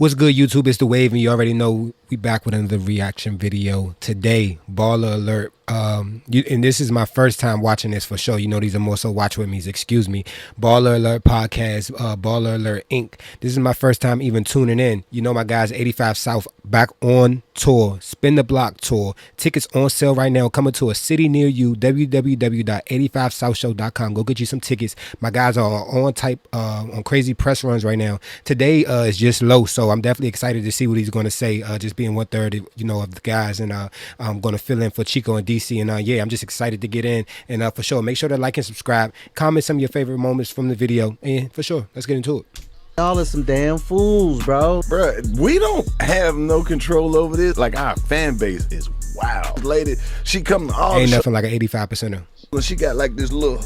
What's good, YouTube? It's The Wave, and you already know we back with another reaction video today. Baller alert. And this is my first time watching this for sure. You know, these are more so watch with me's. Excuse me. Baller Alert Podcast, Baller Alert Inc. This is my first time even tuning in. You know, my guys, 85 South back on tour, Spin the Block tour. Tickets on sale right now. Coming to a city near you. www.85southshow.com. Go get you some tickets. My guys are on crazy press runs right now. Today is just low, so I'm definitely excited to see what he's going to say. Just being 1/3, you know, of the guys, and I'm going to fill in for Chico and DC. And yeah, I'm just excited to get in. And for sure, make sure to like and subscribe. Comment some of your favorite moments from the video. And for sure, let's get into it. Y'all are some damn fools, bro. Bruh, we don't have no control over this. Like, our fan base is wild. Lady, she come to all Ain't nothing like an 85%er. She got like this little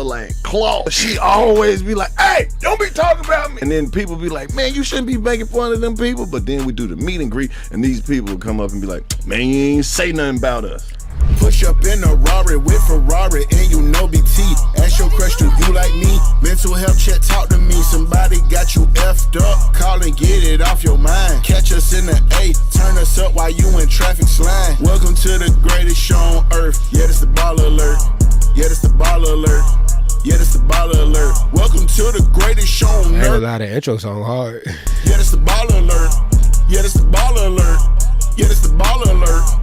like claw. She always be like, hey, don't be talking about me. And then people be like, man, you shouldn't be making fun of them people. But then we do the meet and greet, and these people will come up and be like, man, you ain't say nothing about us. Push up in a Rari with Ferrari, and you know BT. Ask your question, you like me? Mental health check, talk to me. Somebody got you effed up. Call and get it off your mind. Catch us in the A, turn us up while you in traffic slime. Welcome to the greatest show on earth. Yeah, this the Baller Alert. Yeah, this the Baller Alert. Yeah, this the Baller Alert. Welcome to the greatest show on earth. I ain't gonna lie, the intro song hard. Yeah, this the Baller Alert. Yeah, this the Baller Alert. Yeah, this the Baller Alert.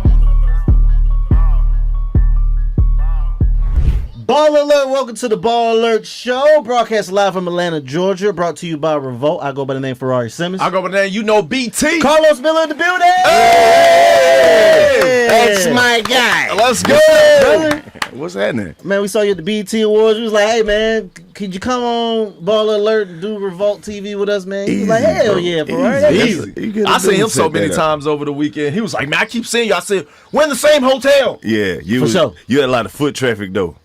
Ball Alert, welcome to the Ball Alert Show. Broadcast live from Atlanta, Georgia. Brought to you by Revolt. I go by the name Ferrari Simmons. I go by the name, you know, BT. Karlous Miller in the building. Hey! That's my guy. Let's go. Brother. What's happening? Man, we saw you at the BET Awards. We was like, hey, man, could you come on Ball Alert and do Revolt TV with us, man? He was like, hell yeah, Ferrari. Easy. I seen him so many times over the weekend. He was like, man, I keep seeing you. I said, we're in the same hotel. Yeah, For sure. You had a lot of foot traffic, though.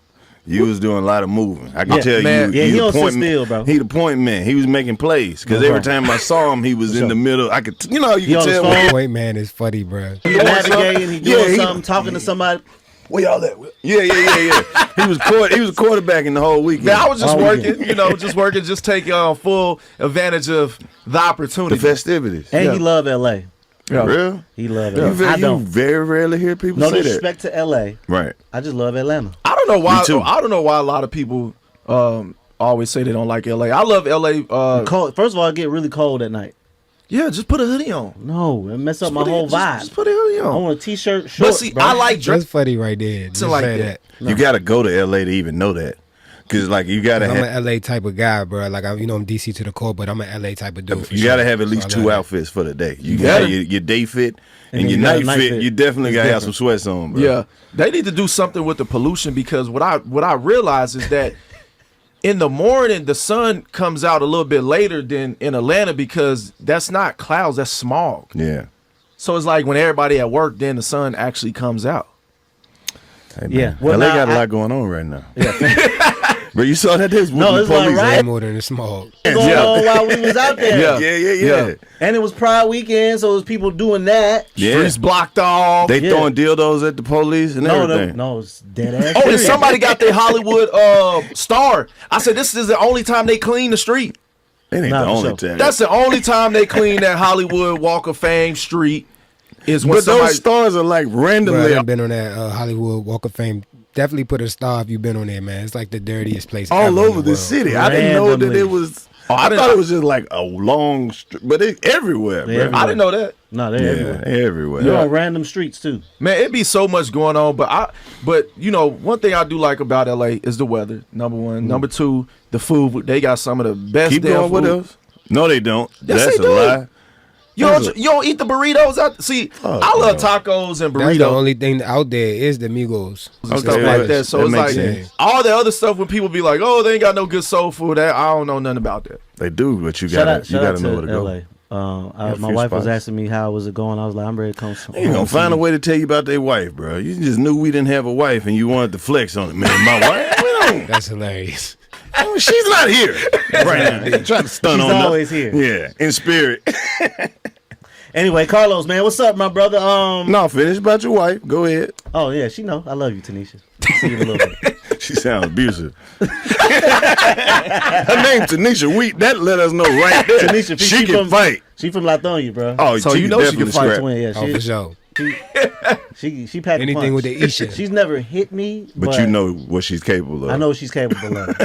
You was doing a lot of moving. I can tell man. you. Yeah, he the don't sit point still, bro. He the point man. He was making plays because every time I saw him, he was in the middle. I could, you know, you on could his tell. phone? Wait, man, it's funny, bro. He navigating, he doing something, talking to somebody. Where y'all at? Yeah. He was quarterbacking the whole weekend. Man, I was just working, just taking full advantage of the opportunity. The festivities. And he love LA. Yeah. Real? He love LA. You very rarely hear people no say that. No disrespect to LA. Right. I just love Atlanta. I don't know why. I don't know why a lot of people always say they don't like LA. I love LA. Cold. First of all, it get really cold at night. Yeah, just put a hoodie on. No, it mess up my whole vibe. Just put a hoodie on. I want a t-shirt, shorts. But see, bro. I like dress. That's funny right there. Just like say that. You got to go to LA to even know that. Cause like you gotta I'm have, an LA type of guy, bro. Like I'm DC to the core, but I'm an LA type of dude. You gotta have at least two outfits for the day. You got your day fit and your night fit. You definitely gotta have some sweats on, bro. Yeah, they need to do something with the pollution because what I realize is that in the morning the sun comes out a little bit later than in Atlanta because that's not clouds, that's smog. Yeah. So it's like when everybody at work, then the sun actually comes out. Hey, yeah. Well, LA got a lot going on right now. Yeah. But you saw that there's it's police right. More than the smog. Going on while we was out there. Yeah. And it was Pride weekend, so it was people doing that. Yeah. Streets blocked off. They throwing dildos at the police and everything. No, it's dead ass. Oh, and somebody got their Hollywood star. I said this is the only time they clean the street. It ain't the only time. That's the only time they clean that Hollywood Walk of Fame street. Is when those stars are like randomly. I've been on that Hollywood Walk of Fame. Definitely put a star if you've been on there, man. It's like the dirtiest place all ever over the city. I didn't know that it was. I thought it was just like a long street, but it's everywhere, bro. I didn't know that. No, they're everywhere. You're on random streets too. Man, it'd be so much going on, but you know, one thing I do like about LA is the weather. Number one, number two, the food. They got some of the best. Keep going. What else? No, they don't. Yes, that's they do. A lie. You don't eat the burritos out. See, I love tacos and burritos. That's the only thing out there is the Migos and stuff like that. So it's like all the other stuff when people be like, "Oh, they ain't got no good soul food." I don't know nothing about that. They do, but you gotta know where to LA. go. My wife was asking me how was it going. I was like, I'm ready to come. You gonna find a way to tell you about their wife, bro. You just knew we didn't have a wife and you wanted to flex on it, man. My wife. That's hilarious. She's not here right now. Trying to stun on her. She's always here. Yeah, in spirit. Anyway, Karlous, man, what's up, my brother? No, finish about your wife. Go ahead. Oh yeah, she know. I love you, Tanisha. See you in a little bit. She sounds abusive. Her name Tanisha Wheat. That let us know right there. Tanisha, she can fight. She from Lithonia, bro. Oh, So she you can know she can definitely fight. scrap. Twin, yeah. Oh, for sure. She packed a Anything punch. with the Isha. She's never hit me, But you know what she's capable of. I know what she's capable of.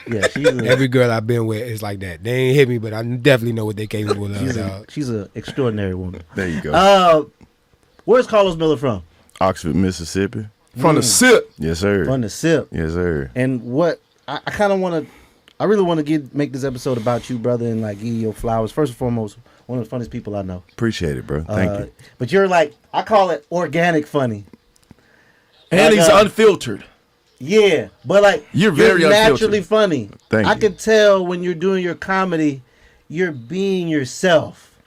Yeah, she's Every girl I've been with is like that. They ain't hit me, but I definitely know what they capable of. Dog. she's an extraordinary woman. There you go. Where's Karlous Miller from? Oxford, Mississippi. From the sip. Yes, sir. From the SIP. Yes, sir. And what I kind of want to, I really want to make this episode about you, brother, and like give you your flowers. First and foremost, one of the funniest people I know. Appreciate it, bro. Thank you. But you're like, I call it organic funny. And he's unfiltered. Yeah, but like You're very naturally unfiltered. funny. Thank I you. could tell when you're doing your comedy, you're being yourself.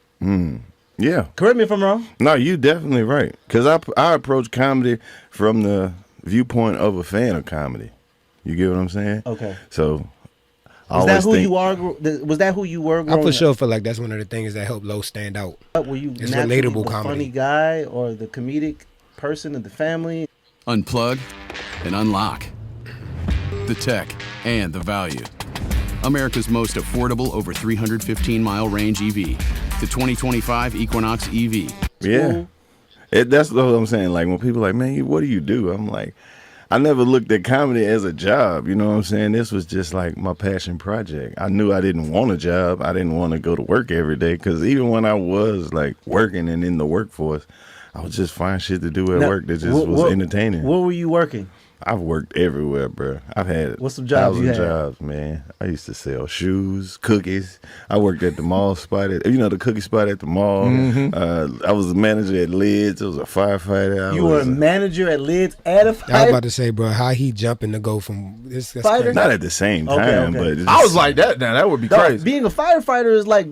Yeah. Correct me if I'm wrong. No, you definitely right. Because I approach comedy from the viewpoint of a fan of comedy. You get what I'm saying? Okay. So, I Was that always who think, you are? Was that who you were? I growing for up? sure feel like that's one of the things that help Low stand out. Were you It's naturally relatable the comedy. funny guy or the comedic person in the family? Unplug and unlock. The tech and the value. America's most affordable over 315-mile range EV. The 2025 Equinox EV. yeah. Cool. That's what I'm saying. Like, when people are like, man, what do you do? I'm like, I never looked at comedy as a job. You know what I'm saying? This was just like my passion project. I knew I didn't want a job. I didn't want to go to work every day. Because even when I was like working and in the workforce, I would just find shit to do at Now, work that just was entertaining. Where were you working? I've worked everywhere, bro. I've had What's some jobs you 1,000 had? jobs, man. I used to sell shoes, cookies. I worked at the mall spot, the cookie spot at the mall. I was a manager at Lids. I was a firefighter. You were a manager at Lids at a I was fight. about to say, bro, how he jumping to go from this? That's Fighter? crazy. Not at the same Okay, time, okay. but it's I was like that now. That would be Dog, crazy. being a firefighter is like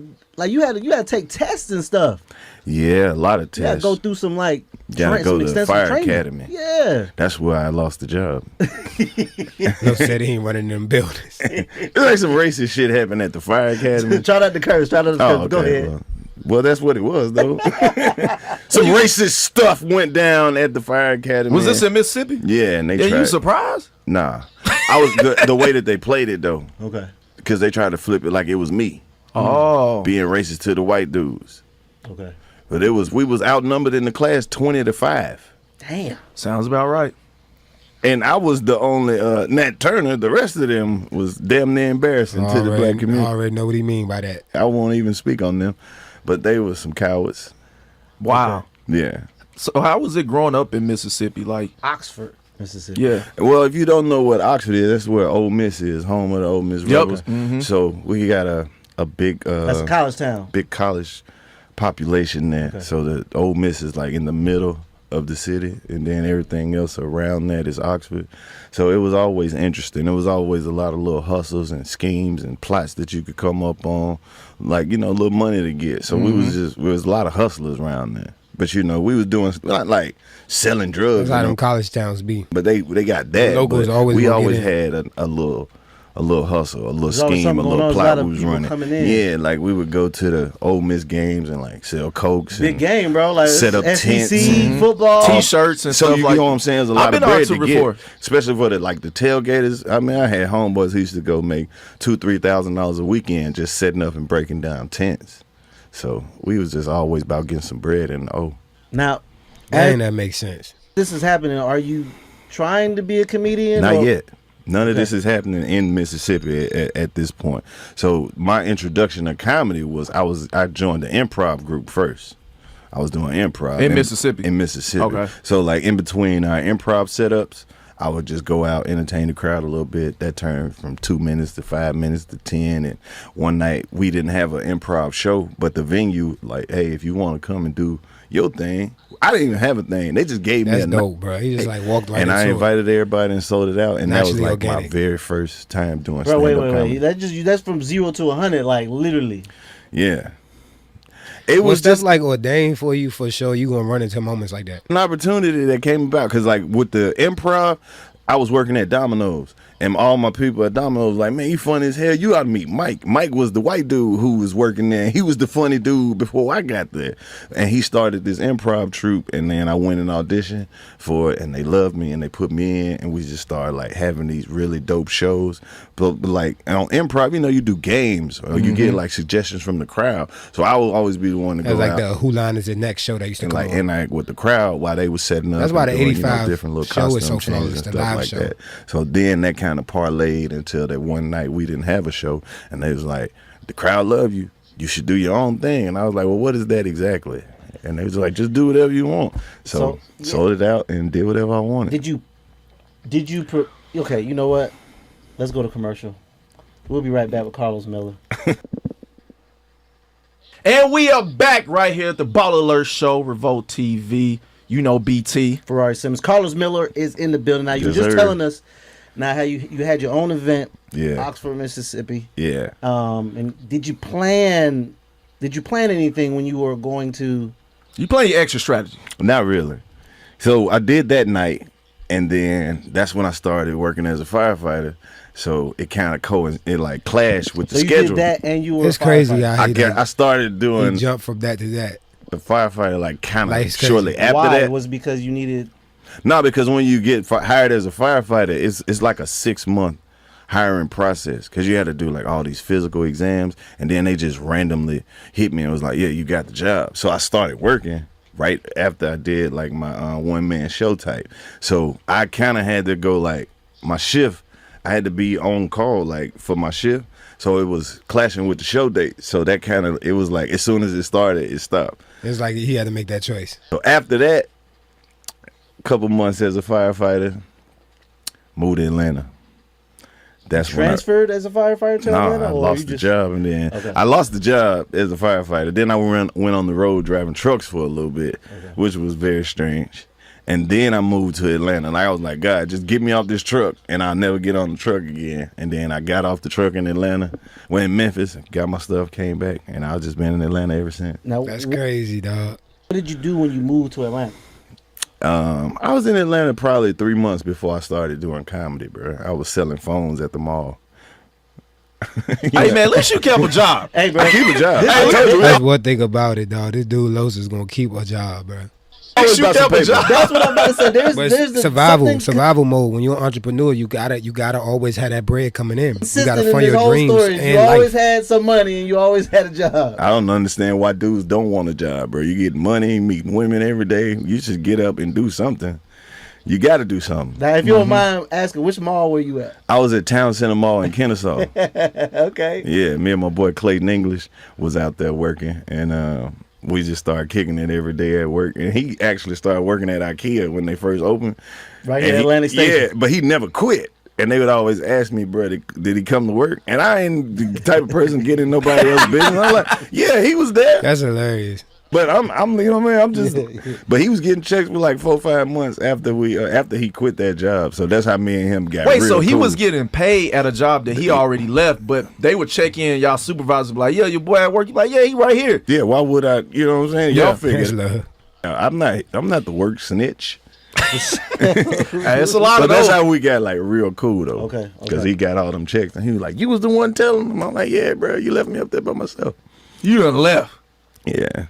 you had to take tests and stuff. yeah, a lot of You had to tests. go through some like Gotta go some to the extensive fire training. academy. Yeah. That's where I lost the job. Low said he ain't running them buildings. It's like some racist shit happened at the fire academy. Try not the curse. Try not the curse. Go ahead. Well, that's what it was, though. Some racist stuff went down at the fire academy. Was this in Mississippi? Yeah, and they Yeah, tried. you surprised? Nah, I was the way that they played it though, Okay. because they tried to flip it like it was me Oh. being racist to the white dudes, Okay. but we was outnumbered in the class 20-5, Damn. Sounds about right. and I was the only Nat Turner. The rest of them was damn near embarrassing to the black I community. already know what he mean by that. I won't even speak on them, but they were some cowards. Wow. Yeah. So how was it growing up in Mississippi? Like, Oxford, Mississippi. yeah. Well, if you don't know what Oxford is, that's where Ole Miss is, home of the Ole Miss Yep. Rebels. So we got a big That's a college town. big college population there. Okay. So the Ole Miss is like in the middle of the city, and then everything else around that is Oxford. So it was always interesting. There was always a lot of little hustles and schemes and plots that you could come up on, like, little money to get. So we was a lot of hustlers around there. But we was doing not like selling drugs. That's how them college towns be. But they got that. The locals but always we gonna always get had a little hustle, a little There's always scheme, a something little going on. There's a plot lot of we was people running. coming in. Yeah, like we would go to the Ole Miss games and like sell cokes. Big and game, bro. Like set up SEC tents. football. T-shirts and So stuff you like know what I'm saying? There's a I've lot been of to bread to Oxford get, before. especially for the tailgaters. I mean, I had homeboys who used to go make $2,000-$3,000 a weekend just setting up and breaking down tents. So we was just always about getting some bread and Now, Dang, that makes sense. this is happening. Are you trying to be a comedian? not or- yet. None of this is happening in Mississippi at this point. So my introduction to comedy was I joined the improv group first. I was doing improv In Mississippi? In Mississippi. Okay. So like in between our improv setups, I would just go out, entertain the crowd a little bit. That turned from 2 minutes to 5 minutes to 10. And one night we didn't have an improv show, but the venue like, hey, if you want to come and do your thing, I didn't even have a thing. They just gave That's me a dope, bro. He just like walked right and I into it. invited everybody and sold it out, and that was Naturally like my organic. very first time doing Bro, stand-up wait. comedy. That's from 0 to 100, like literally. Yeah, it Was was that's just like ordained for you for sure? You gonna run into moments like that? an opportunity that came about because, like, with the improv, I was working at Domino's, And all my people at Domino was like, man, you funny as hell. You ought to meet Mike. Mike was the white dude who was working there. He was the funny dude before I got there. And he started this improv troupe, and then I went and auditioned for it, and they loved me, and they put me in, and we just started like having these really dope shows. But like on improv, you do games, or you get like suggestions from the crowd. So I will always be the one to go like out. the Who Line Is It Next show that used to And come like on. interact with the crowd while they was setting up. That's why and the doing, 85 different little show is costume so changes flawless, and the stuff live like show. that. So then that kind of parlayed until that one night we didn't have a show, and they was like, the crowd love you. You should do your own thing. And I was like, well, what is that exactly? And they was like, just do whatever you want. So sold it out and did whatever I wanted. Okay, you know what? Let's go to commercial. We'll be right back with Karlous Miller. And we are back right here at the Ball Alert Show, Revolt TV. BT. Ferrari Simmons. Karlous Miller is in the building now. You were Yes, just sir. telling us now how you had your own event, Yeah. Oxford, Mississippi. Yeah. And did you plan anything when you were going to? You play your extra strategy. Not really. So I did that night, and then that's when I started working as a firefighter. So it kind of clashed with the So you schedule. did that, and you were. It's a crazy. firefighter. I started He doing jumped from that to that. the firefighter kind of Like, it's shortly crazy. after Why? that. Was it because you needed? No, because when you get hired as a firefighter, it's like a 6-month hiring process, because you had to do like all these physical exams, and then they just randomly hit me and was like, yeah, you got the job. So I started working right after I did like my one-man show type. So I kind of had to go like my shift. I had to be on call like for my shift. So it was clashing with the show date. So that it was like as soon as it started, it stopped. It's like he had to make that choice. So after that, a couple months as a firefighter, moved to Atlanta. That's Transferred as a firefighter to Atlanta? I or lost you the just- job, and then Okay. I lost the job as a firefighter. Then I went on the road driving trucks for a little bit, which was very strange. And then I moved to Atlanta, and I was like, God, just get me off this truck, and I'll never get on the truck again. And then I got off the truck in Atlanta, went in Memphis, got my stuff, came back, and I've just been in Atlanta ever since. Now, That's crazy, dog. what did you do when you moved to Atlanta? I was in Atlanta probably 3 months before I started doing comedy, bro. I was selling phones at the mall. Hey, man, at least you kept a job. Hey, bro. I keep a job. Hey, I told you. That's one thing about it, dog. This dude Los is gonna keep a job, bro. Always You about some kept a paper. job. That's what I'm about to say. But There's it's survival something mode. When you're an entrepreneur, you gotta always have that bread coming in. You consistent gotta in fund this your whole dreams story. You and always life. had some money and you always had a job. I don't understand why dudes don't want a job, bro. You get money, meeting women every day. You should get up and do something. You got to do something. Now, if you don't mind asking, which mall were you at? I was at Town Center Mall in Kennesaw. Okay. Yeah, me and my boy Clayton English was out there working, and we just started kicking it every day at work. And he actually started working at IKEA when they first opened. Right And here at he- Atlantic Station. Yeah, but he never quit. And they would always ask me, bro, did he come to work? And I ain't the type of person to get in nobody else's business. I'm like, yeah, he was there. That's hilarious. But I'm, you know what I mean? I'm just, but he was getting checks for like 4 or 5 months after he quit that job. So that's how me and him got. Wait, real so he cool. was getting paid at a job that he already left, but they would check in, y'all supervisors be like, yeah, your boy at work. You like, yeah, he right here. Yeah, why would I? You know what I'm saying? Yeah. Y'all figure. That's love. I'm not the work snitch. Hey, it's a lot But of that's those. how we got like real cool though. Okay, Because okay. he got all them checks and he was like, "You was the one telling him." I'm like, "Yeah, bro, you left me up there by myself." You done left. Yeah.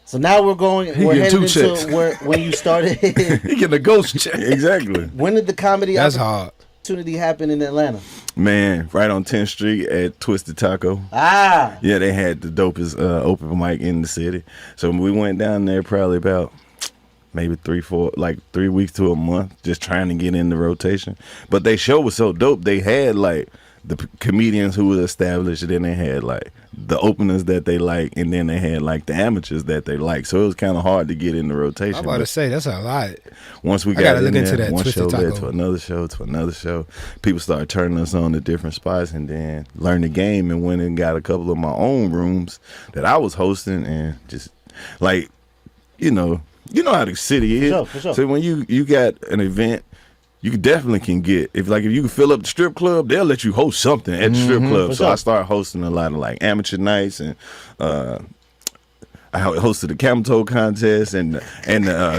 So now we're getting headed two into checks. when you started. He getting a ghost check. Exactly. When did the comedy That's hard. opportunity happen in Atlanta? Man, right on 10th Street at Twisted Taco. Ah, Yeah, they had the dopest open mic in the city. So we went down there probably about maybe 3 weeks to a month, just trying to get in the rotation. But their show was so dope. They had like the comedians who was established, and then they had like the openers that they like, and then they had like the amateurs that they like. So it was kind of hard to get in the rotation. I'm about to But say that's a lot. once we I got gotta in look there, into that one Twisted show led Taco. to another show, to another show. People started turning us on to different spots, and then learned the game and went and got a couple of my own rooms that I was hosting, and just like, you know how the city is. For sure. So when you got an event, you definitely can get if you can fill up the strip club, they'll let you host something at the strip club. For So sure. I started hosting a lot of like amateur nights, and I hosted the camel toe contest and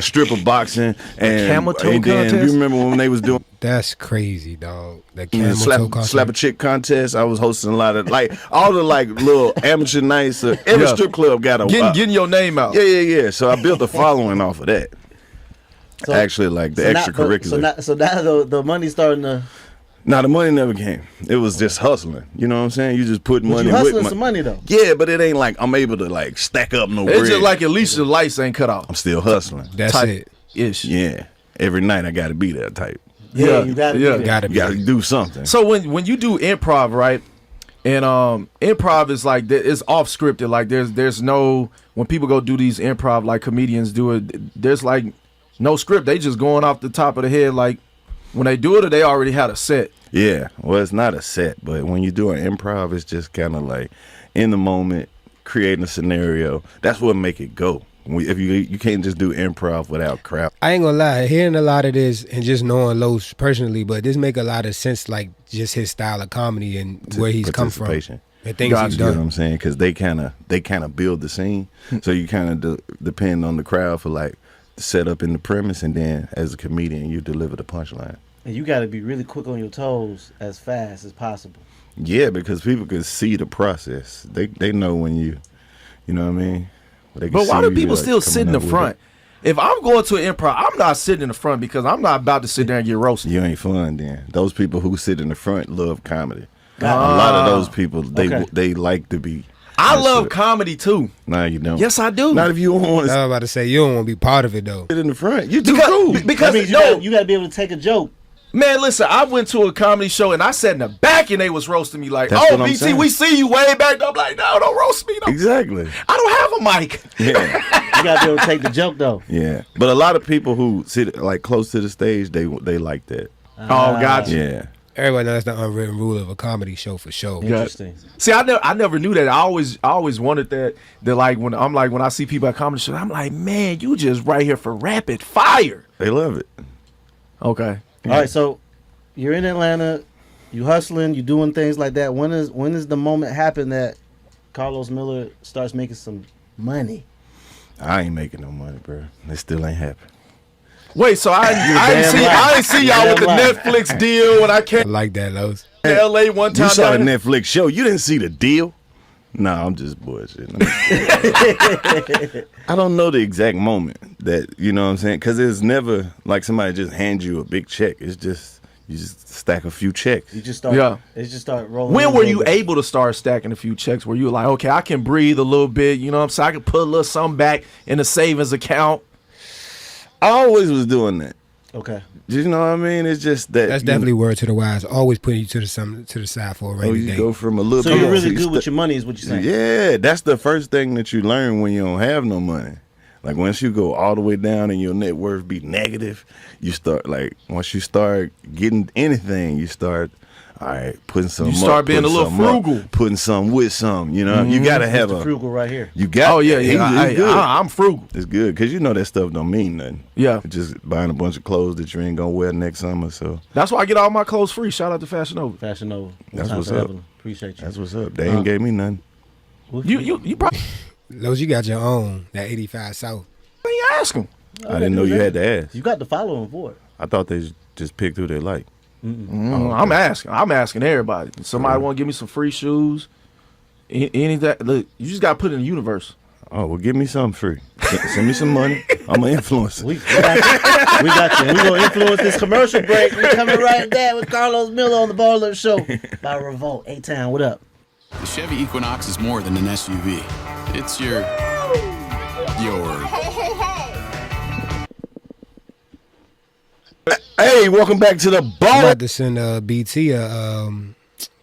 stripper boxing and camel toe and then contest? you remember when they was doing That's crazy, dog. The And camel toe concert. slap a chick contest. I was hosting a lot of like all the like little amateur nights. Every Yeah. strip club got a Getting your name out. Yeah. So I built a following off of that. So- Actually, like the extracurricular. So now the money's starting to. Nah, the money never came. It was just hustling. You know what I'm saying? You just put But money you hustling with some money though. Yeah, but it ain't like I'm able to like stack up no bread. It's just like at least the lights ain't cut off. I'm still hustling. That's Type it. ish. Yeah. Every night I got to be that type. Yeah, you got to. Yeah. Gotta You be. got to do something. So when you do improv, right? And improv is like it's off scripted. Like there's no, when people go do these improv like comedians do it, there's like no script. They just going off the top of the head. Like when they do it, they already had a set. Yeah, well, it's not a set, but when you do an improv, it's just kind of like in the moment, creating a scenario. That's what make it go. If you can't just do improv without crap. I ain't gonna lie, hearing a lot of this and just knowing Los personally, but this make a lot of sense, like just his style of comedy and where he's come from, Participation. the things Gotcha. he's You know what done. I'm saying? Because they kind of build the scene, so you kind of depend on the crowd for like the setup in the premise, and then as a comedian, you deliver the punchline. And you got to be really quick on your toes as fast as possible. Yeah, because people can see the process. They know when you know what I mean. They can But why see do you, people like, still coming sit in the up with front? If I'm going to an improv, I'm not sitting in the front because I'm not about to sit there and get roasted. You ain't fun then. Those people who sit in the front love comedy. A lot of those people, they like to be. I love comedy too. Nah, you don't. Yes, I do. Not if you don't want I to was about to say you don't want to be part of it though. sit in the front. You too cool. Because That means you got to be able to take a joke. man, listen, I went to a comedy show and I sat in the back and they was roasting me like, That's "Oh, what I'm BT, saying. we see you way back." I'm like, "No, don't roast me. No. Exactly. I don't have a mic." Yeah. You got to be able to take the joke though. Yeah. But a lot of people who sit like close to the stage, they like that. Oh, gotcha. Yeah. Everybody knows that's the unwritten rule of a comedy show for sure. Interesting. See, I never knew that. I always wanted that. That like when I see people at comedy shows, I'm like, man, you just right here for rapid fire. They love it. Okay. All right, so you're in Atlanta, you hustling, you doing things like that. When is the moment happen that Karlous Miller starts making some money? I ain't making no money, bro. It still ain't happening. Wait, so I ain't see y'all with the Netflix deal when I I came like that, Los. to LA one time. You saw the down there? Netflix show. You didn't see the deal? Nah, I'm just bullshitting. I don't know the exact moment that, you know what I'm saying? Because it's never like somebody just hands you a big check. It's just, you just stack a few checks. You just start. Yeah. It just start rolling. When in a were little you bit. able to start stacking a few checks? Where you were like, okay, I can breathe a little bit, you know what I'm saying? I can put a little something back in the savings account. I always was doing that. Okay. You know what I mean? It's just that. That's definitely word to the wise. Always putting you to the side for a rainy you day. go from a little So bit. you're really to good with your money, is what you're saying? Yeah, that's the first thing that you learn when you don't have no money. Like once you go all the way down and your net worth be negative, you start like once you start getting anything, you start all right putting some. You up, start being a putting little some up, frugal. putting some with some. You know, you gotta have The a. frugal right here. You got. Oh yeah, It's good. I'm frugal. It's good because you know that stuff don't mean nothing. Yeah. It's just buying a bunch of clothes that you ain't gonna wear next summer. So That's why I get all my clothes free. Shout out to Fashion Nova. Fashion Nova. That's Time what's for up. Evelyn. Appreciate you. that's what's up. They ain't gave me nothing. You probably Los, you got your own, that 85 South. ain't ask them. I didn't know you had to ask. You got the following for it. I thought they just picked who they like. I'm asking everybody. Somebody want to give me some free shoes? Any that? Look, you just got to put it in the universe. Oh, well, give me something free. Send me some money. I'm an influencer. We got you. We gonna influence this commercial break. We coming right back with Karlous Miller on the Baller Show by Revolt. A-Town, what up? The Chevy Equinox is more than an SUV. It's your. Hey, welcome back to the I'm Baller about to send BT a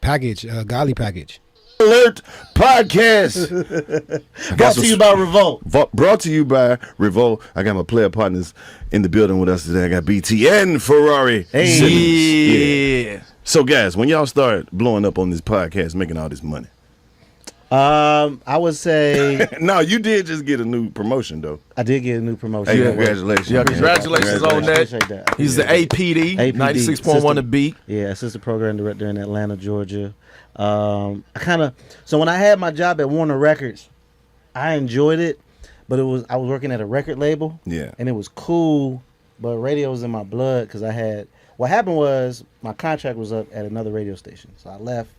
package, a golly package. Alert podcast. Brought to you by Revolt. Brought to you by Revolt. I got my player partners in the building with us today. I got BT and Ferrari. Hey. Simmons. Yeah. So, guys, when y'all start blowing up on this podcast, making all this money. I would say No, you did just get a new promotion, though. I did get a new promotion. Hey, Yeah. congratulations. Yeah, congratulations on that. Appreciate that. He's the APD, APD, 96.1 the beat. Yeah, assistant program director in Atlanta, Georgia. So when I had my job at Warner Records, I enjoyed it, but I was working at a record label. Yeah. And it was cool, but radio was in my blood because I what happened was my contract was up at another radio station, so I left,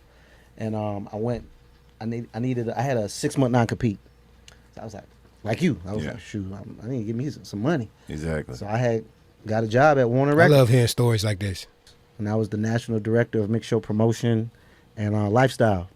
and I went. I had a 6-month non-compete. So I was like you. I was like, shoot, I need to give me some money. Exactly. So I got a job at Warner I Records. love hearing stories like this. And I was the national director of mix show promotion and lifestyle.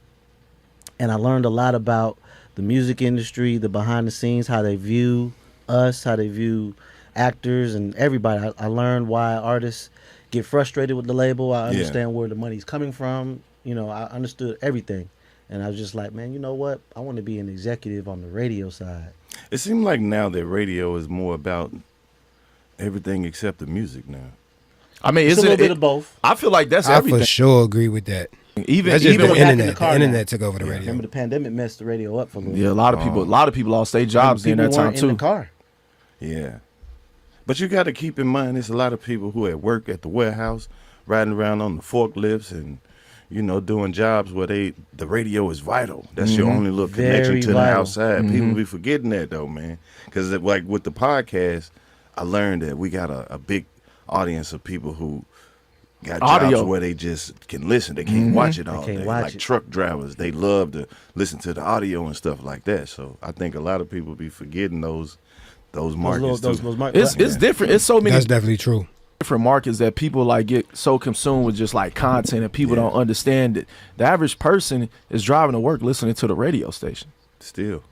And I learned a lot about the music industry, the behind the scenes, how they view us, how they view actors and everybody. I learned why artists get frustrated with the label. I understand where the money's coming from. You know, I understood everything. And I was just like, man, you know what? I want to be an executive on the radio side. It seems like now that radio is more about everything except the music now. I mean, It's a little bit of both. I feel like that's I everything. for sure agree with that. Even That's just even the when, back in the internet. car The now. internet took over the radio. Remember the pandemic messed the radio up for a little yeah, a bit. lot of people lost their jobs during People that time weren't in too. the car. Yeah. But you got to keep in mind, there's a lot of people who at work at the warehouse, riding around on the forklifts and, you know, doing jobs where the radio is vital. That's your only little connection Very to the vital. outside. People be forgetting that though, man. Because like with the podcast, I learned that we got a big audience of people who got Audio. jobs where they just can listen. They can't watch it all can't day. watch Like it. truck drivers, they love to listen to the audio and stuff like that. So I think a lot of people be forgetting those markets too. It's different. It's so many That's definitely true. different markets that people like get so consumed with just like content and people don't understand it. The average person is driving to work listening to the radio station. Still.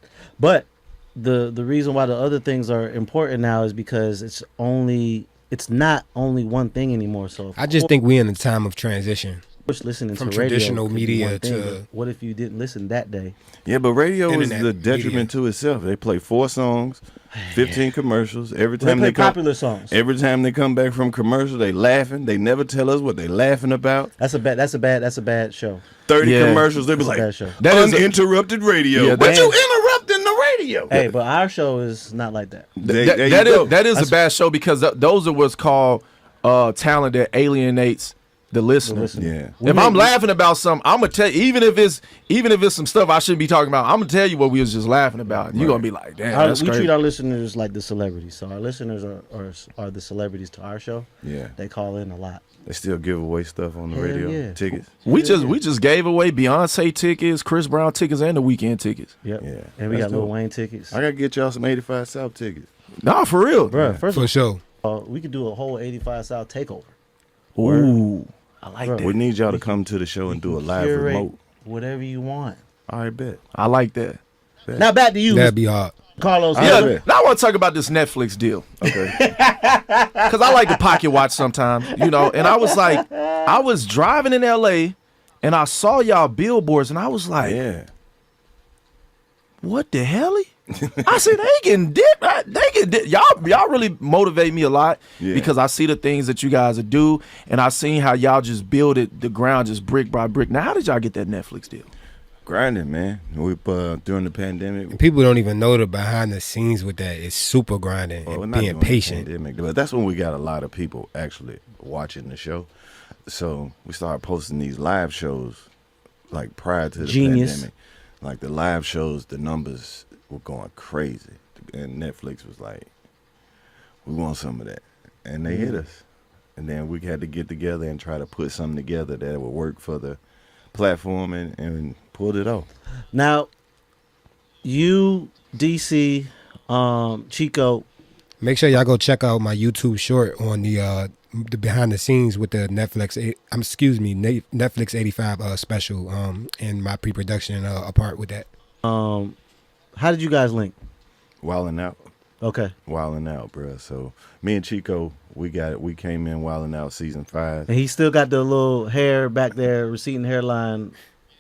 But the reason why the other things are important now is because it's not only one thing anymore. So I just think we're in a time of transition. listening from to radio traditional could be media one thing, to- but what if you didn't listen that day? Yeah, but radio is Internet the detriment to itself. They play 4 songs, 15 commercials. Every They time play they come, popular songs. every time they come back from commercial, they laughing. They never tell us what they laughing about. That's a bad show. 30 Yeah. commercials, they be That's a like bad show. That is a- uninterrupted radio. Yeah, but that- you interrupting the radio. Hey, but our show is not like that. That is a bad show because those are what's called talent that alienates the listener. Yeah. If I'm laughing about something, I'm gonna tell you, even if it's some stuff I shouldn't be talking about, I'm gonna tell you what we was just laughing about. You're gonna be like, damn, that's We crazy. treat our listeners like the celebrities. So our listeners are the celebrities to our show. Yeah. They call in a lot. They still give away stuff on the Hell radio. yeah. Tickets. we just gave away Beyonce tickets, Chris Brown tickets, and the Weekend tickets. Yep. Yeah. And we That's got Lil dope. Wayne tickets. I gotta get y'all some 85 South tickets. Nah, for real. Bruh, first For of sure. all, we could do a whole 85 South takeover. Ooh, I like Bro. that. We need y'all to come to the show and do a live Curate remote. whatever you want. I bet. I like that. Now back to you, That'd be hard. Carlos. Yeah, bet. now I want to talk about this Netflix deal. Okay. Because I like to pocket watch sometimes, you know. And I was like, I was driving in LA and I saw y'all billboards and I was like, Yeah. what the hell? I said, they can dip. They can dip. Y'all really motivate me a lot Yeah. because I see the things that you guys do and I seen how y'all just build it, the ground just brick by brick. Now, how did y'all get that Netflix deal? Grinding, man. We during the pandemic. People don't even know the behind the scenes with that. It's super grinding Well, we're and not being doing the patient. pandemic, but that's when we got a lot of people actually watching the show. So we started posting these live shows like prior to the Genius. pandemic. Like the live shows, the numbers were going crazy. And Netflix was like, we want some of that. And they hit us. And then we had to get together and try to put something together that would work for the platform and pulled it off. Now, you, DC, Chico, Make sure y'all go check out my YouTube short on the behind the scenes with the Netflix 85 special and my pre-production apart with that. how did you guys link? Wildin' Out. Okay. Wildin' Out, bro. So me and Chico, we came in Wildin' Out season 5. And he still got the little hair back there, receding hairline.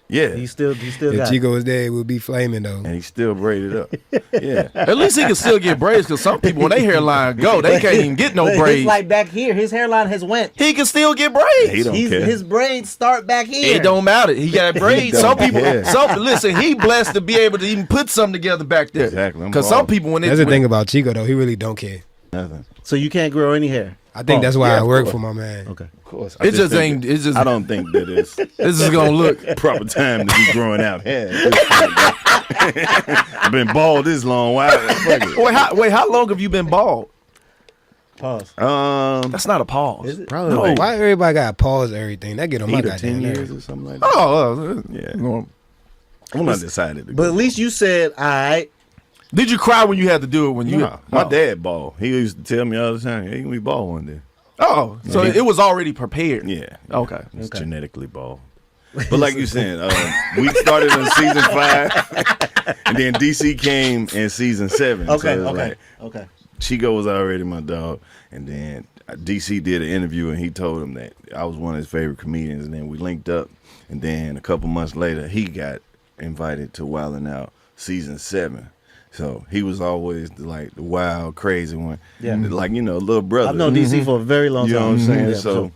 Yeah. He still If got it. Chico was there, it would be flaming though. And he still braided up. Yeah. At least he can still get braids because some people, when they hairline go, they can't even get no It's braids. like back here. His hairline has went. He can still get braids. He don't care. His braids start back here. It don't matter. He got braids. Some don't people, care. listen, he blessed to be able to even put something together back there. Exactly. I'm Because some bald. people, when That's the when- thing about Chico though. He really don't care. Nothing. So you can't grow any hair. I think Oh, that's why yeah, I of work course. for my man. Okay. Of course. It just ain't. It's just. I don't think that it's This is gonna look. proper time to be growing out hair. I've been bald this long. Why? Fuck it. Wait, how long have you been bald? Pause. That's not a pause. Is it? Probably No. like Why everybody got to pause everything? That get on my 8 or goddamn 10 years nerves. or something like that. Oh, Yeah. no. I'm not decided to But go. at least you said, all right. Did you cry when you had to do it? When you? Nah, my Oh. dad ball. He used to tell me all the time, "Hey, we ball one day." Oh, so it was already prepared. Yeah. Okay. It's genetically ball. But like you saying, we started on season 5, and then DC came in season 7. Okay, so it was okay, like, okay. Chico was already my dog, and then DC did an interview, and he told him that I was one of his favorite comedians, and then we linked up, and then a couple months later, he got invited to Wildin' Out season 7. So he was always the wild, crazy one. Yeah. Like, little brother. I've known DC for a very long time. You know what I'm saying? Yeah, So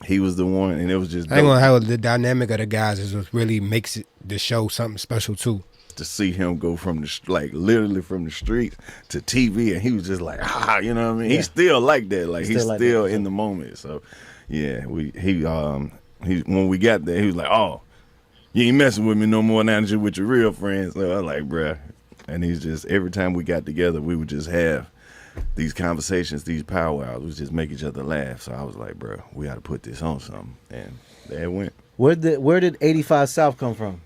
he was the one, and it was just I ain't dope gonna have the dynamic of the guys is what really makes the show something special too. to see him go from literally from the streets to TV, and he was just like, you know what I mean? Yeah. He's still like that. Like he's Still like still that, in the moment. So yeah, he when we got there, he was like, "Oh, you ain't messing with me no more now that you're with your real friends." So I was like, bruh. And he's just, every time we got together, we would just have these conversations, these powwows. We just make each other laugh. So I was like, bruh, we got to put this on something. And there it went. Where did 85 South come from?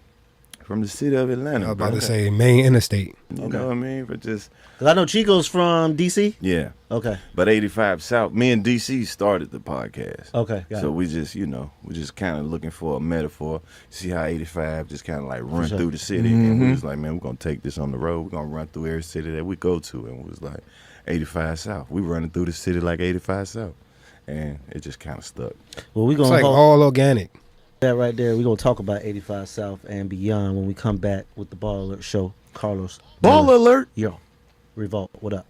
From the city of Atlanta. I was about bro. to say main interstate. You know what I mean? But just, Because I know Chico's from DC. yeah. Okay. But 85 South, me and DC started the podcast. Okay. Got So it. we just, we just kind of looking for a metaphor. See how 85 just kind of like run sure. through the city. And we was like, man, we're going to take this on the road. We're going to run through every city that we go to. And we was like, 85 South. We running through the city like 85 South. And it just kind of stuck. Well, we're It's going like to hold all organic. that right there. We're going to talk about 85 South and beyond when we come back with the Ball Alert Show. Karlous Ball Miller. alert. Yo, Revolt, what up?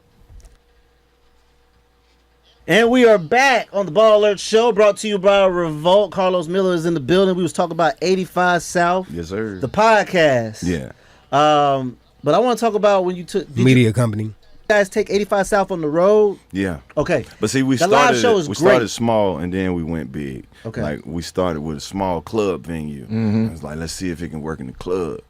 And we are back on the Ball Alert Show, brought to you by Revolt. Karlous Miller is in the building. We was talking about 85 South, Yes, sir. the podcast. Yeah. But I want to talk about when you took did Media company. you guys take 85 South on the road? Yeah. Okay. But see, we The live started show is we great. started small and then we went big. Okay. Like we started with a small club venue. It was like, let's see if it can work in the club.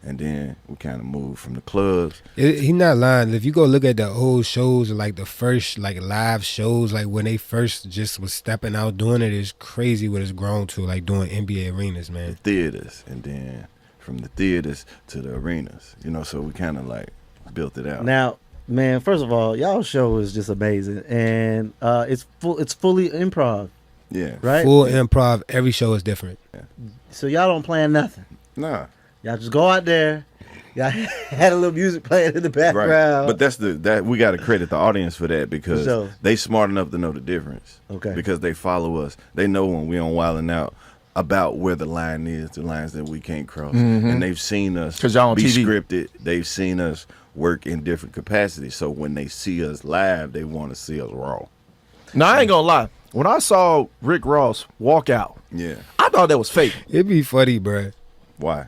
And then we kind of moved from the clubs. He not lying. If you go look at the old shows, like the first like live shows, like when they first just was stepping out doing it, it's crazy what it's grown to. Like doing NBA arenas, man. Theaters, and then from the theaters to the arenas, so we kind of like built it out. Now, man, first of all, y'all show is just amazing. And it's fully improv, Yeah. right? Full improv. Every show is different. So y'all don't plan nothing. Nah. Y'all just go out there. Y'all had a little music playing in the background. Right. But that's that we got to credit the audience for that because sure. they smart enough to know the difference. Okay. Because they follow us. They know when we on Wildin' Out about where the line is, the lines that we can't cross. And they've seen us 'Cause y'all on be TV. scripted. They've seen us work in different capacities. So when they see us live, they want to see us raw. Now I ain't gonna lie. When I saw Rick Ross walk out, Yeah. I thought that was fake It'd be funny, bruh. Why?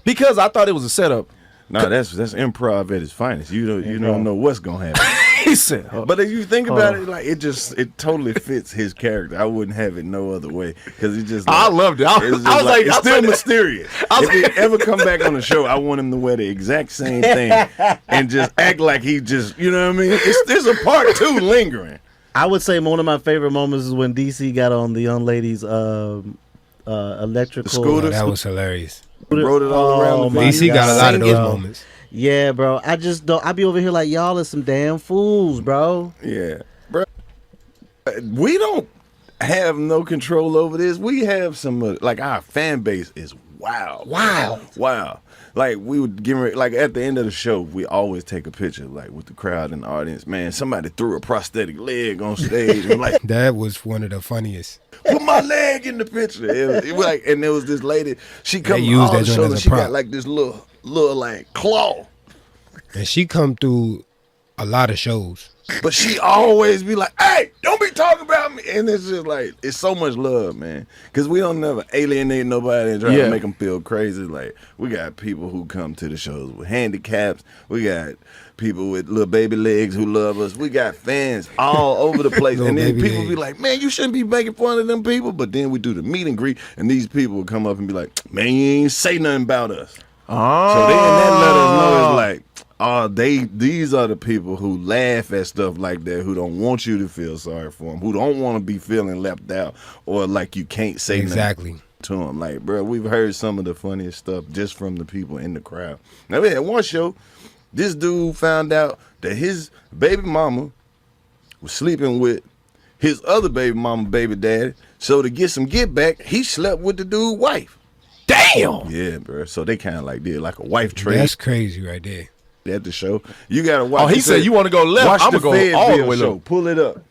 because I thought it was a setup. No, that's improv at its finest. You don't know what's gonna happen. He said, But if you think about it, like it totally fits his character. I wouldn't have it no other way because it just. I loved it. I was like, it's I still said- mysterious. If he ever come back on the show, I want him to wear the exact same thing and just act like he just, you know what I mean? There's a part 2 lingering. I would say one of my favorite moments is when DC got on the young lady's electrical scooter? That was hilarious. Rode it all around the my DC got a lot of those Singing. moments. Yeah, bro. I just don't. I be over here like y'all are some damn fools, bro. Yeah, bro. We don't have no control over this. We have some like our fan base is wild. Like we would give like at the end of the show, we always take a picture like with the crowd and the audience. Man, somebody threw a prosthetic leg on stage and like That was one of the funniest. put my leg in the picture. It was like, and there was this lady. She come used all that the joint show as and a she prop. got like this little like claw. And she come through a lot of shows. But she always be like, "Hey, don't be talking about me." And it's just like, it's so much love, man. Because we don't never alienate nobody and try Yeah. to make them feel crazy. Like, we got people who come to the shows with handicaps. We got people with little baby legs who love us. We got fans all over the place. Little And then baby people be legs. like, "Man, you shouldn't be making fun of them people." But then we do the meet and greet, and these people will come up and be like, "Man, you ain't say nothing about us." So then that let us know it's like, These are the people who laugh at stuff like that, who don't want you to feel sorry for them, who don't want to be feeling left out or like you can't say Exactly. nothing to them. Like, bro, we've heard some of the funniest stuff just from the people in the crowd. Now, we had one show, this dude found out that his baby mama was sleeping with his other baby mama, baby daddy. So to get some get back, he slept with the dude's wife. Damn. Yeah, bro. So they kind of like did like a wife trade. That's crazy right there. At the show, you gotta watch. Oh, he said you want to go left. Watch I'm the gonna go all the Fayetteville way show. left. Pull it up.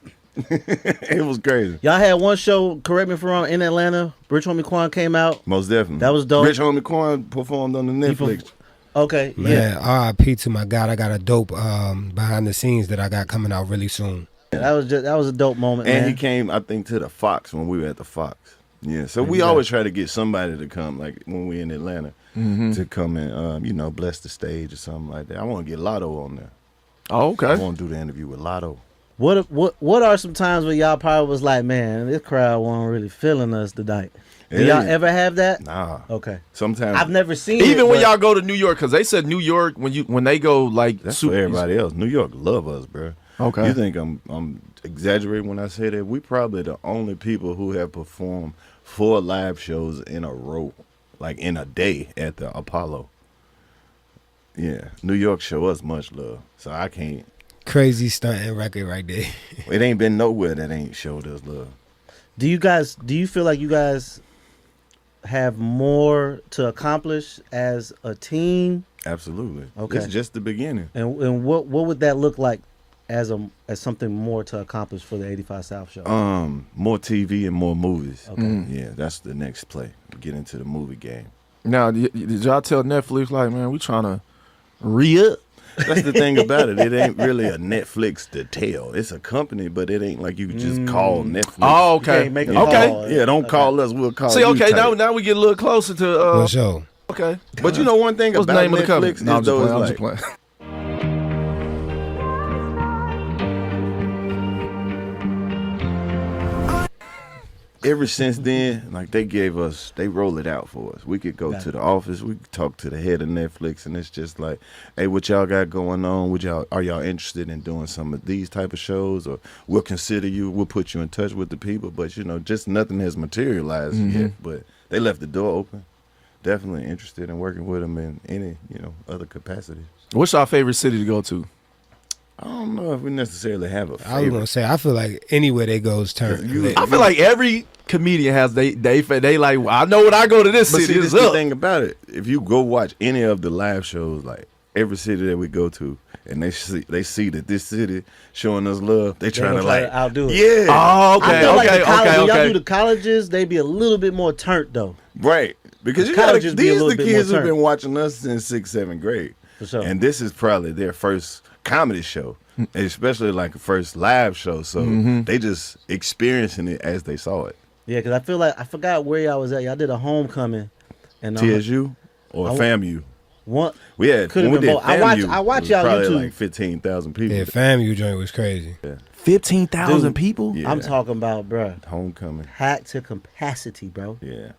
It was crazy. Y'all had one show, correct me if I'm wrong, in Atlanta. Rich Homie Quan came out. Most definitely. That was dope. Rich Homie Quan performed on the Netflix. Okay, Man, yeah. RIP to my God. I got a dope behind the scenes that I got coming out really soon. That was a dope moment, And man. he came, I think, to the Fox when we were at the Fox. Yeah, so we Yeah. always try to get somebody to come, like when we in Atlanta, to come and bless the stage or something like that. I want to get Lotto on there. Oh, I okay. want to do the interview with Lotto. What are some times where y'all probably was like, man, this crowd wasn't really feeling us tonight? Do y'all ever have that? Nah. Okay. Sometimes I've never seen Even it, when but- y'all go to New York, because they said New York when they go like that's for everybody else. New York love us, bro. Okay. You think I'm exaggerating when I say that? We probably the only people who have performed 4 live shows in a row, like in a day at the Apollo. Yeah, New York show us much love, so I can't. Crazy stunting record right there. It ain't been nowhere that ain't showed us love. Do you feel like you guys have more to accomplish as a team? Absolutely. Okay. It's just the beginning. And what would that look like as something more to accomplish for the 85 South show? More TV and more movies. Okay. Yeah, that's the next play. Get into the movie game. Now, did y'all tell Netflix like, man, we trying to re-up? That's the thing about it. It ain't really a Netflix to tell. It's a company, but it ain't like you can just call Netflix. Oh, You okay. can't make a Okay. call. Yeah, don't call us. We'll call See, you. okay, type. now we get a little closer to For sure. okay. But you know one thing What's the about name of the company? Netflix No, I'm is just those playing. I'm like, just playing. ever since then, like they roll it out for us. We could go to the office, we could talk to the head of Netflix, and it's just like, hey, what y'all got going on? Are y'all interested in doing some of these type of shows? Or we'll consider you, we'll put you in touch with the people, but just nothing has materialized yet. But they left the door open. Definitely interested in working with them in any, other capacity. What's our favorite city to go to? I don't know if we necessarily have a I was favorite. gonna say I feel like anywhere they go is turned. I feel like every comedian has they like, I know when I go to this But city, see, it's this the up. thing about it. If you go watch any of the live shows, like every city that we go to, and they see that this city showing us love, they trying to try like to outdo it. Yeah, Oh, I okay, feel like the okay, college, when y'all okay. do the colleges, they be a little bit more turnt though. right. Because The you gotta, colleges be a these little the bit kids more who've been turned. watching us since 6th, 7th grade, For sure. and this is probably their first comedy show, especially like a first live show. So they just experiencing it as they saw it. Yeah, because I feel like I forgot where y'all was at. Y'all did a homecoming, and TSU or I- FAMU. one We had Could've when we been did both. I FAMU, watch it was y'all probably YouTube. like 15,000 people. Yeah, FAMU joint was crazy. 15,000 Dude. people? Yeah. I'm talking about, bruh, Homecoming. packed to capacity, bro. Yeah.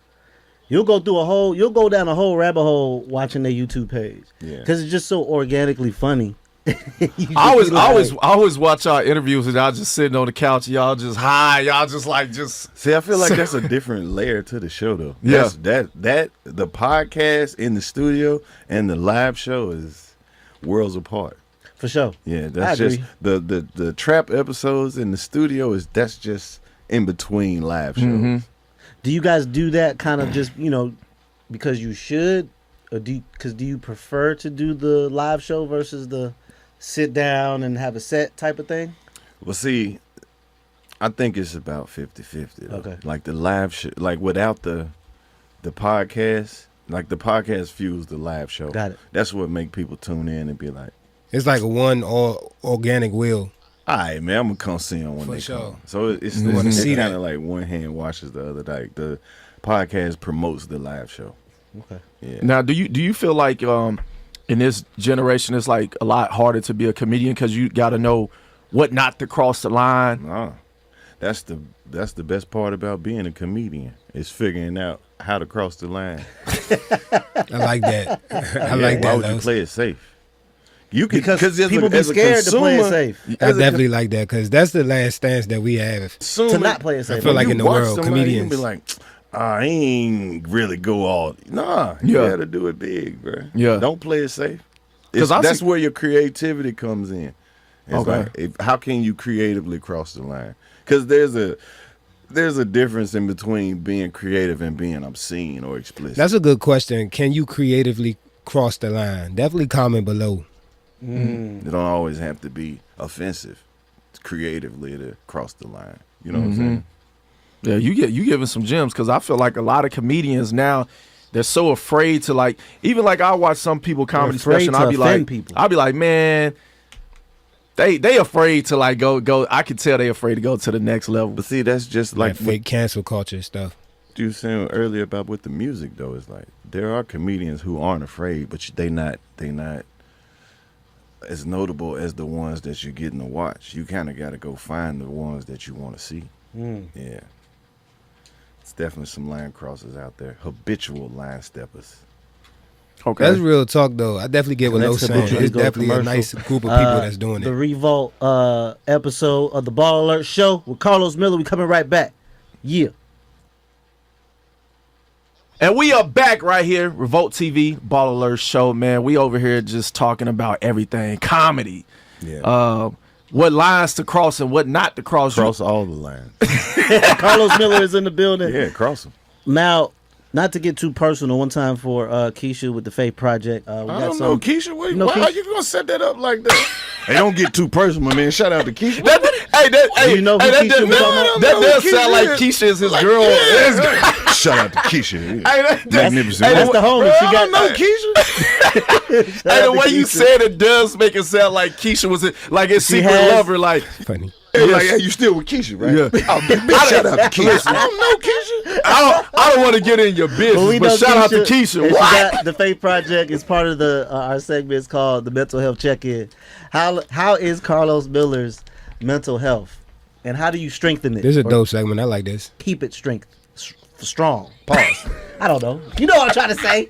You'll go down a whole rabbit hole watching their YouTube page. Yeah. Because it's just so organically funny. You just I be like- always watch our interviews and y'all just sitting on the couch, y'all just high, y'all just like See, I feel like that's a different layer to the show, though. Yeah. That the podcast in the studio and the live show is worlds apart. For sure. Yeah, I that's agree. just the trap episodes in the studio that's just in between live shows. Do you guys do that kind of just, because you should? Or do you prefer to do the live show versus the sit down and have a set type of thing? Well, see, I think it's about 50-50. Though. Okay. Like the live show, like without the podcast, like the podcast fuels the live show. Got it. That's what make people tune in and be like, It's like one organic wheel. all right, man, I'm gonna come see them when For they sure. come. So it's You wanna see kind that. of like one hand washes the other. Like the podcast promotes the live show. Okay. Yeah. Now, do you feel like in this generation it's like a lot harder to be a comedian because you got to know what not to cross the line? Nah, that's the best part about being a comedian is figuring out how to cross the line. I like that. I like Why that. would you Los. play it safe? You can Because as people be as a scared to play it consumer, safe. I as a definitely like that because that's the last stance that we have. consumer, To not play it safe. I feel like you in the watch world, somebody, comedians. you be like, I ain't really go all. Nah, you gotta do it big, bro. Yeah. Don't play it safe. 'Cause That's where your creativity comes in. It's Okay. like, how can you creatively cross the line? Because there's a difference in between being creative and being obscene or explicit. That's a good question. Can you creatively cross the line? Definitely comment below. It don't always have to be offensive creatively to cross the line. You know what I'm saying? Yeah, you giving some gems because I feel like a lot of comedians now they're so afraid to like even like I watch some people comedy afraid special and to I'll be offend like people. I'll be like, man, they afraid to like go. I can tell they afraid to go to the next level. But see, that's just Like like fake cancel culture stuff. what you were saying earlier about with the music though. It's like there are comedians who aren't afraid, but they not as notable as the ones that you're getting to watch. You kind of got to go find the ones that you want to see. Yeah. It's definitely some line crossers out there. Habitual line steppers. Okay, That's real talk though. I definitely get what Next Lo's saying. habitually It's go definitely a commercial. nice group of people that's doing The it. Revolt episode of the Ball Alert Show with Karlous Miller. We coming right back. Yeah. and we are back right here, Revolt TV Ball Alert Show. Man, we over here just talking about everything comedy. Yeah. What lines to cross and what not to cross. Cross all the lines. Karlous Miller is in the building. Yeah, cross them. Now, not to get too personal, one time for Keisha with the Faith Project. We I got don't know, some. Keisha. Why know are Keisha? you gonna set that up like that? Hey, don't get too personal, man. Shout out to Keisha. You know who Keisha was talking about? that No, does Keisha sound like is. Keisha is his Like, girl. yeah. Shout out to Keisha. Yeah. Magnificent. That's the homie. She I got don't know Keisha. Hey, the out way to you Keisha. said it does make it sound like Keisha was like his She secret has- lover. Like, Funny. Hey, like, hey, you still with Keisha, right? Yeah. Oh, big shout out to Keisha. I don't know Keisha. I don't want to get in your But business, we but know shout out to Keisha. and she What? got the Faith Project is part of the our segment. It's called the Mental Health Check-In. How is Karlous Miller's mental health, and how do you strengthen it? This is a or dope segment. I like this. Keep it strong. Pause. I don't know. You know what I'm trying to say.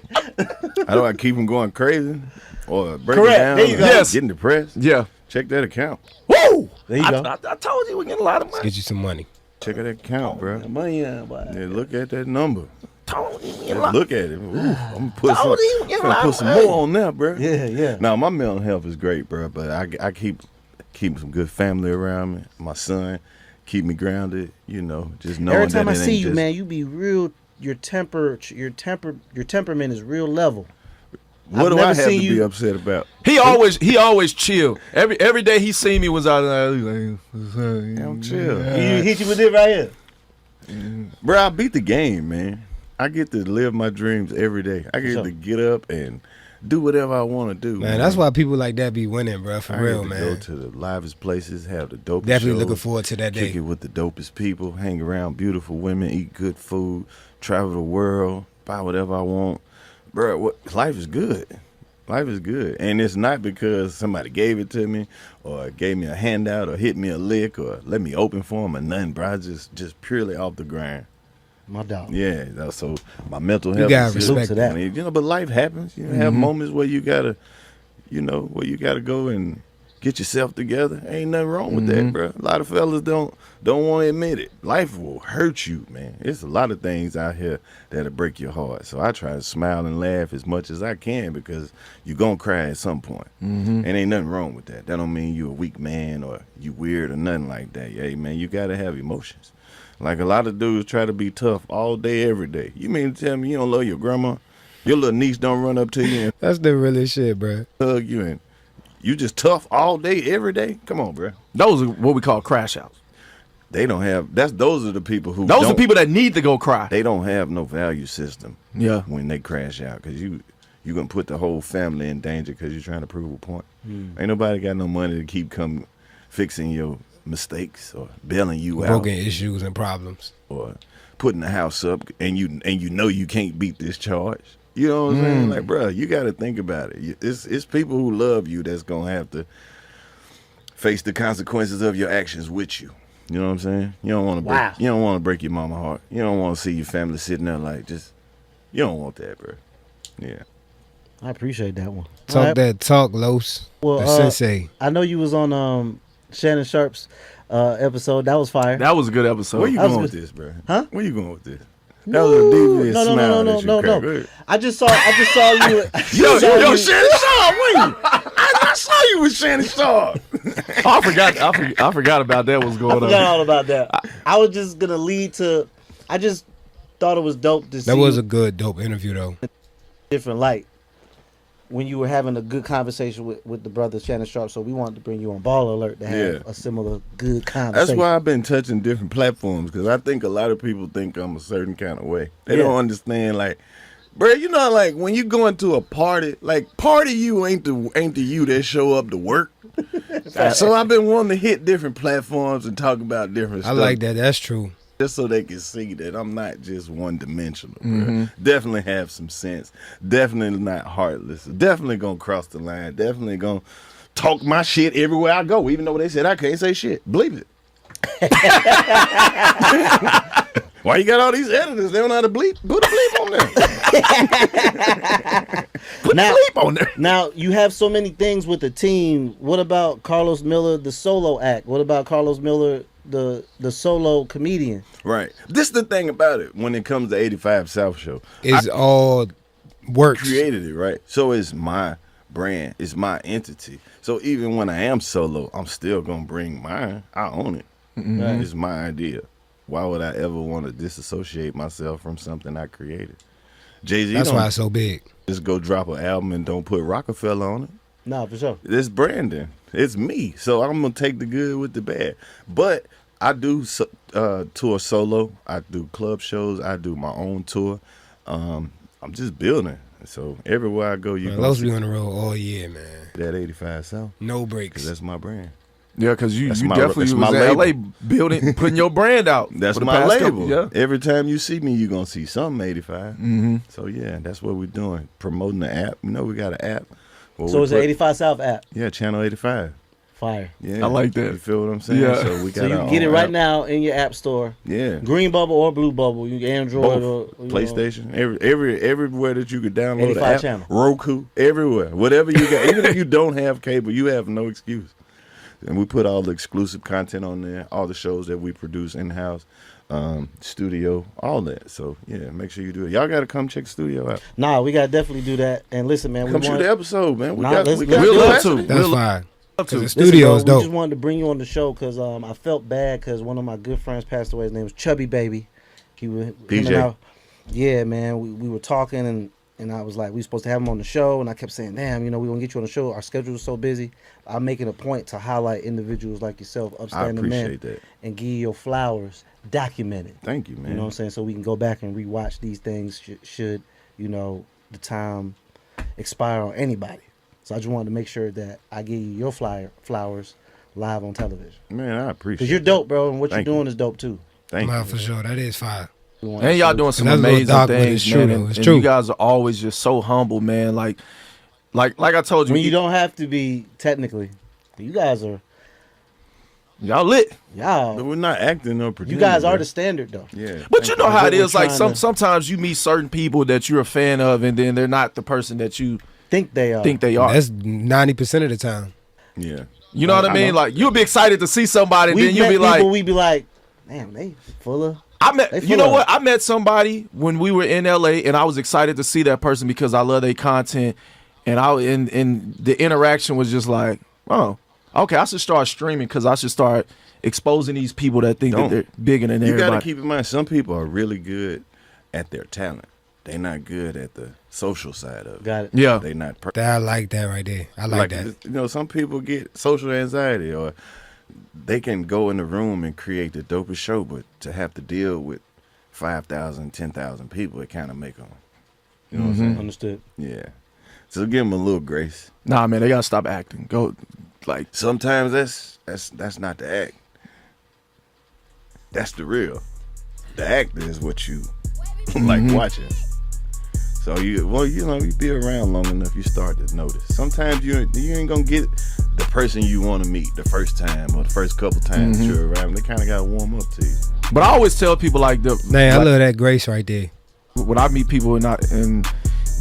I don't keep them going crazy or break Correct. it down. There you go. or Yes. Getting depressed. Yeah. Check that account. Woo! There you go. I told you we get a lot of money. Get you some money. Check that account, bro. Money, boy. Yeah, look at that number. Told you we get a Yeah, lot. look at it. Ooh, I'm gonna put Told you we get a lot put of some money. more on there, bro. Yeah, yeah. Now my mental health is great, bro. But I keep some good family around me. My son keep me grounded. You know, just knowing Every time that I it see ain't you, just, man, you be real. Your temperament is real level. What I've do never I have to seen be you- upset about? He always chill. Every day he see me was out there. I'm chill. You hit you with it right here. Bro, I beat the game, man. I get to live my dreams every day. I get Sure. to get up and do whatever I want to do. Man, that's why people like that be winning, bro. For I real, get to man. go to the livest places, have the dopest Definitely shows, looking forward to that kick day. it with the dopest people, hang around beautiful women, eat good food, travel the world, buy whatever I want. Bro, life is good. Life is good. And it's not because somebody gave it to me or gave me a handout or hit me a lick or let me open for them or nothing, bro. I just purely off the grind. My dog. Yeah, so my mental health gotta is respect good. to that. I mean, you know, but life happens. You have moments where you gotta, where you gotta go and get yourself together. Ain't nothing wrong with that, bro. A lot of fellas don't want to admit it. Life will hurt you, man. It's a lot of things out here that'll break your heart. So I try to smile and laugh as much as I can because you're gonna cry at some point. And ain't nothing wrong with that. That don't mean you a weak man or you weird or nothing like that. Hey, man, you gotta have emotions. Like a lot of dudes try to be tough all day, every day. You mean to tell me you don't love your grandma? Your little niece don't run up to you and That's the realest shit, bro. hug you and you just tough all day, every day? Come on, bro. Those are what we call crash outs. They don't have, those are the people who Those are don't- people that need to go cry. They don't have no value system Yeah. when they crash out because you're going to put the whole family in danger because you're trying to prove a point. Ain't nobody got no money to keep fixing your mistakes or bailing you out Broken issues and problems. or putting the house up and you know you can't beat this charge. You know what I'm saying? Like, bro, you got to think about it. It's people who love you that's going to have to face the consequences of your actions with you. You know what I'm saying? You don't want to break. Wow. You don't want to break your mama heart. You don't want to see your family sitting there like just. You don't want that, bro. Yeah. I appreciate that one. Talk All right. that talk, Los. Well, The sensei. I know you was on Shannon Sharp's episode. That was fire. That was a good episode. Where you That was going with good. this, bro? Huh? Where you going with this? That was a devious no, smile no, that you no, cracked. no. Go ahead. I just saw you. Yo, saw you- Shannon Sharp, where you? I saw you with Shannon Sharp. I forgot about that. What's I going forgot on? all about that. I was just gonna lead to. I just thought it was dope to see That was you a good, dope interview, though. in a different light when you were having a good conversation with the brother Shannon Sharp. So we wanted to bring you on Ball Alert to have Yeah. a similar good That's conversation. why I've been touching different platforms, because I think a lot of people think I'm a certain kind of way. They Yeah. don't understand, like, bro, you know, like when you go into a party, like party you ain't the you that show up to work. So I've been wanting to hit different platforms and talk about different I stuff. like that. That's true. Just so they can see that I'm not just one dimensional, bro. Definitely have some sense. Definitely not heartless. Definitely gonna cross the line. Definitely gonna talk my shit everywhere I go, even though they said I can't say shit. Believe it. Why you got all these editors? They don't know how to bleep. Put a bleep on there. Put Now- a bleep on there. Now you have so many things with the team. What about Karlous Miller, the solo act? What about Karlous Miller, the solo comedian? Right. This is the thing about it when it comes to 85 South Show. It's all works. Created it, right? So it's my brand. It's my entity. So even when I am solo, I'm still going to bring mine. I own it. It's my idea. Why would I ever want to disassociate myself from something I created? Jay-Z That's don't why it's so big. just go drop an album and don't put Rockefeller on it. No, for sure. It's branding. It's me. So I'm going to take the good with the bad. But I do tour solo. I do club shows. I do my own tour. I'm just building. So everywhere I go, you Man, going Los to be see on the road all year, man. that 85 South. No Because breaks. that's my brand. Yeah, because you That's definitely was my in label. LA building, putting your brand out. That's for the my past label. couple- yeah. Every time you see me, you're going to see something 85. So, yeah, that's what we're doing. Promoting the app. You know, we got an app. where So we it's an 85 South app. Yeah, Channel 85. Fire. Yeah, I like that. You feel what I'm saying? Yeah. So, we got So you our can get it own right app. now in your app store. Yeah. Green Bubble or Blue Bubble. You can Android Both. or PlayStation, everywhere that you could download 85 the app, channel. Roku, everywhere, whatever you got. Even if you don't have cable, you have no excuse. And we put all the exclusive content on there, all the shows that we produce in house, studio, all that. So yeah, make sure you do it. Y'all got to come check the studio out. Nah, we gotta definitely do that. And listen, man, Come shoot the episode, man. We Nah, got let's we do got it. We'll love capacity. to. That's We'll- fine. Because the Listen, studio bro, is we dope. just wanted to bring you on the show because I felt bad because one of my good friends passed away. His name was Chubby Baby. He was him PJ. and I- yeah, man. We were talking and I was like, we were supposed to have him on the show, and I kept saying, damn, we're gonna get you on the show. Our schedule is so busy. I'm making a point to highlight individuals like yourself, I upstanding men, appreciate that. and give you your flowers, documented. Thank you, man. You know what I'm saying? So we can go back and rewatch these things should the time expire on anybody. So I just wanted to make sure that I give you your flowers live on television. Man, I appreciate. Because you're dope, bro, and what Thank you're you. doing is dope too. Thank Man, you. for sure. That is fire. We want And to y'all show- doing some That's a little amazing dark, but things, it's true, man. though. And, It's and true. you guys are always just so humble, man. Like I told you, when you don't have to be technically. You guys are y'all lit. But y'all. we're not acting or pretending. You guys are bro. the standard though. Yeah. But thank you know how it That's what is. Like we're trying to- sometimes you meet certain people that you're a fan of, and then they're not the person that you Think they are. think they are. That's 90% of the time. Yeah. You know what I mean? Like you'll be excited to see somebody, and we then you'll met be people. like, We be like, damn, they full of. I They met. full You know of what? it. I met somebody when we were in LA, and I was excited to see that person because I love their content, and and the interaction was just like, oh, okay, I should start streaming because I should start exposing these people that think Don't. that they're bigger than You got to everybody. keep in mind, some people are really good at their talent. They're not good at the social side of it. Got it. Yeah. They not. I like that right there. I like that. You know, some people get social anxiety, or they can go in the room and create the dopest show, but to have to deal with 5,000, 10,000 people, it kind of make them. You know what I'm saying? Understood. Yeah. So give them a little grace. Nah, man, they gotta stop acting. Go, like, Sometimes that's not the act. That's the real. The act is what you like watching. So you be around long enough, you start to notice. Sometimes you ain't gonna get the person you want to meet the first time or the first couple times that you're around. They kind of gotta warm up to you. but I always tell people like Man, I like, love that grace right there. when I meet people and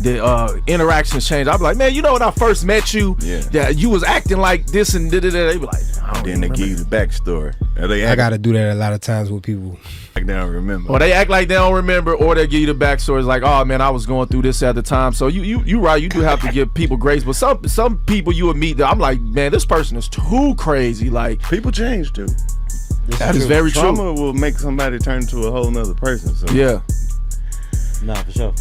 the interactions change. I'd be like, man, you know when I first met you, that you was acting like this and da-da-da. They be like, I don't Then they give you the backstory. Or they I act gotta do that a lot of times with people. like they don't remember. or they act like they don't remember, or they give you the backstories like, oh man, I was going through this at the time. So you right, you do have to give people grace. But some people you would meet that I'm like, man, this person is too crazy. Like, People change too. that is very true. Trauma will make somebody turn into a whole nother person. So Yeah. Nah, for sure.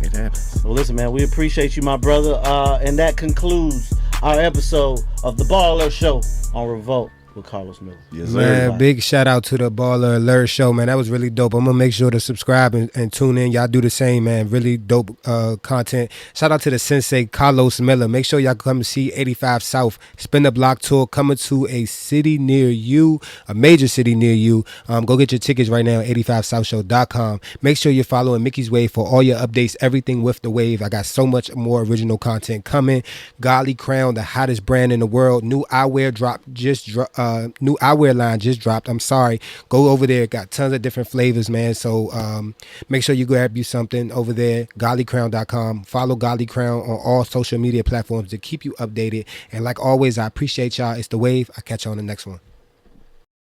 it happens. Well, listen, man, we appreciate you, my brother. And that concludes our episode of the Baller Show on Revolt with Karlous Miller. Yes, sir. Man, big shout out to the Baller Alert Show, man. That was really dope. I'm gonna make sure to subscribe and tune in. Y'all do the same, man. Really dope content. Shout out to the sensei Karlous Miller. Make sure y'all come see 85 South Spin the Block tour coming to a city near you, a major city near you. Go get your tickets right now at 85southshow.com. Make sure you're following Mickeyswave for all your updates, everything with the wave. I got so much more original content coming. Godly Crown, the hottest brand in the world. New eyewear new eyewear line just dropped. I'm sorry. Go over there. Got tons of different flavors, man. So make sure you grab you something over there. godlycrown.com. Follow Godly Crown on all social media platforms to keep you updated. And like always, I appreciate y'all. It's the wave. I'll catch you on the next one.